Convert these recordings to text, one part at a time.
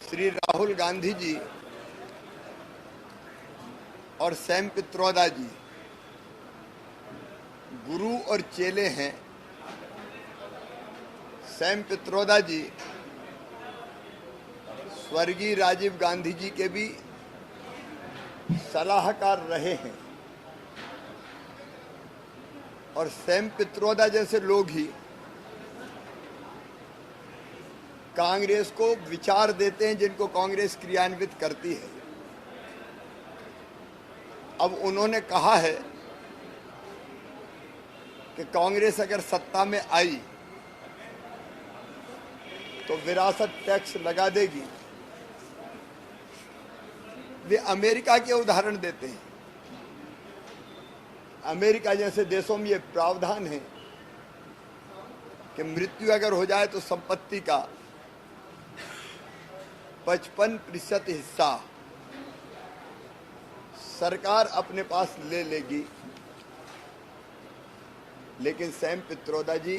श्री राहुल गांधी जी और सैम पित्रोदा जी गुरु और चेले हैं। सैम पित्रोदा जी स्वर्गीय राजीव गांधी जी के भी सलाहकार रहे हैं और सैम पित्रोदा जैसे लोग ही कांग्रेस को विचार देते हैं जिनको कांग्रेस क्रियान्वित करती है। अब उन्होंने कहा है कि कांग्रेस अगर सत्ता में आई तो विरासत टैक्स लगा देगी। वे अमेरिका के उदाहरण देते हैं। अमेरिका जैसे देशों में ये प्रावधान है कि मृत्यु अगर हो जाए तो संपत्ति का 55% हिस्सा सरकार अपने पास ले लेगी। लेकिन सैम पित्रोदा जी,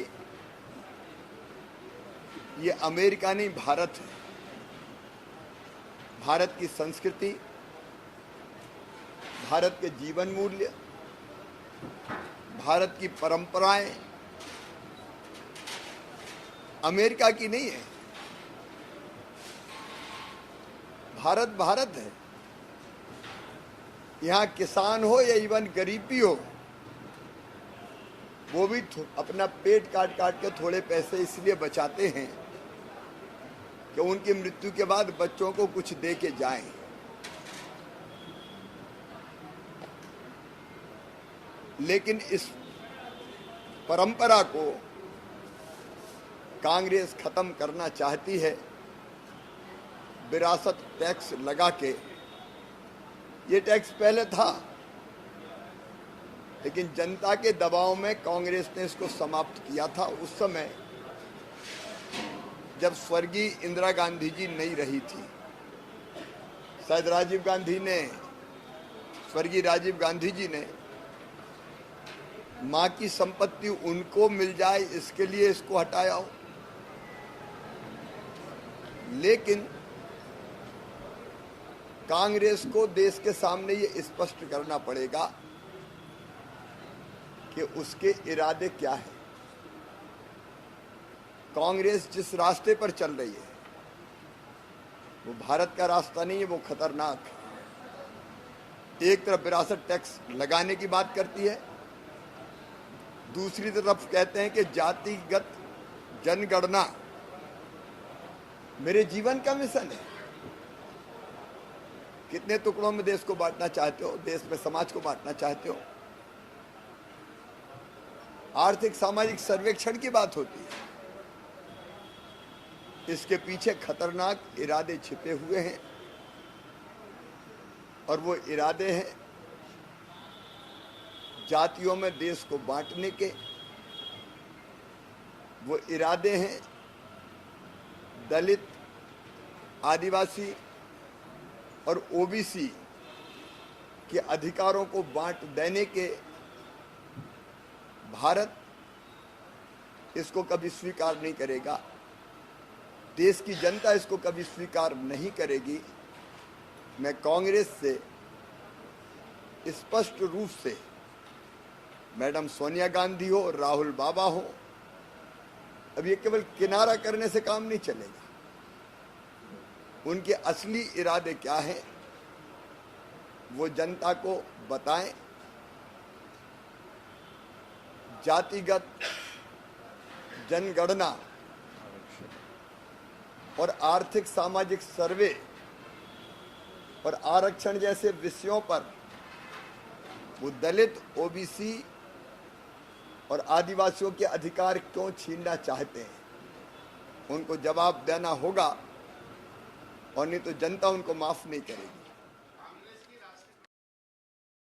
ये अमेरिका नहीं, भारत है। भारत की संस्कृति, भारत के जीवन मूल्य, भारत की परंपराएं अमेरिका की नहीं है। भारत भारत है। यहाँ किसान हो या इवन गरीबी हो, वो भी अपना पेट काट काट के थोड़े पैसे इसलिए बचाते हैं कि उनकी मृत्यु के बाद बच्चों को कुछ दे के जाएं। लेकिन इस परंपरा को कांग्रेस खत्म करना चाहती है विरासत टैक्स लगा के। ये टैक्स पहले था, लेकिन जनता के दबाव में कांग्रेस ने इसको समाप्त किया था। उस समय जब स्वर्गीय इंदिरा गांधी जी नहीं रही थी, शायद स्वर्गीय राजीव गांधी जी ने मां की संपत्ति उनको मिल जाए इसके लिए इसको हटाया हो। लेकिन कांग्रेस को देश के सामने ये स्पष्ट करना पड़ेगा कि उसके इरादे क्या है। कांग्रेस जिस रास्ते पर चल रही है वो भारत का रास्ता नहीं है, वो खतरनाक है। एक तरफ विरासत टैक्स लगाने की बात करती है, दूसरी तरफ कहते हैं कि जातिगत जनगणना मेरे जीवन का मिशन है। कितने टुकड़ों में देश को बांटना चाहते हो? देश में समाज को बांटना चाहते हो? आर्थिक सामाजिक सर्वेक्षण की बात होती है। इसके पीछे खतरनाक इरादे छिपे हुए हैं और वो इरादे हैं जातियों में देश को बांटने के। वो इरादे हैं दलित, आदिवासी और ओबीसी के अधिकारों को बांट देने के। भारत इसको कभी स्वीकार नहीं करेगा। देश की जनता इसको कभी स्वीकार नहीं करेगी। मैं कांग्रेस से स्पष्ट रूप से, मैडम सोनिया गांधी हो, राहुल बाबा हो, अब ये केवल किनारा करने से काम नहीं चलेगा। उनके असली इरादे क्या हैं वो जनता को बताएं। जातिगत जनगणना और आर्थिक सामाजिक सर्वे और आरक्षण जैसे विषयों पर वो दलित, ओबीसी और आदिवासियों के अधिकार क्यों छीनना चाहते हैं, उनको जवाब देना होगा, और नहीं तो जनता उनको माफ नहीं करेगी।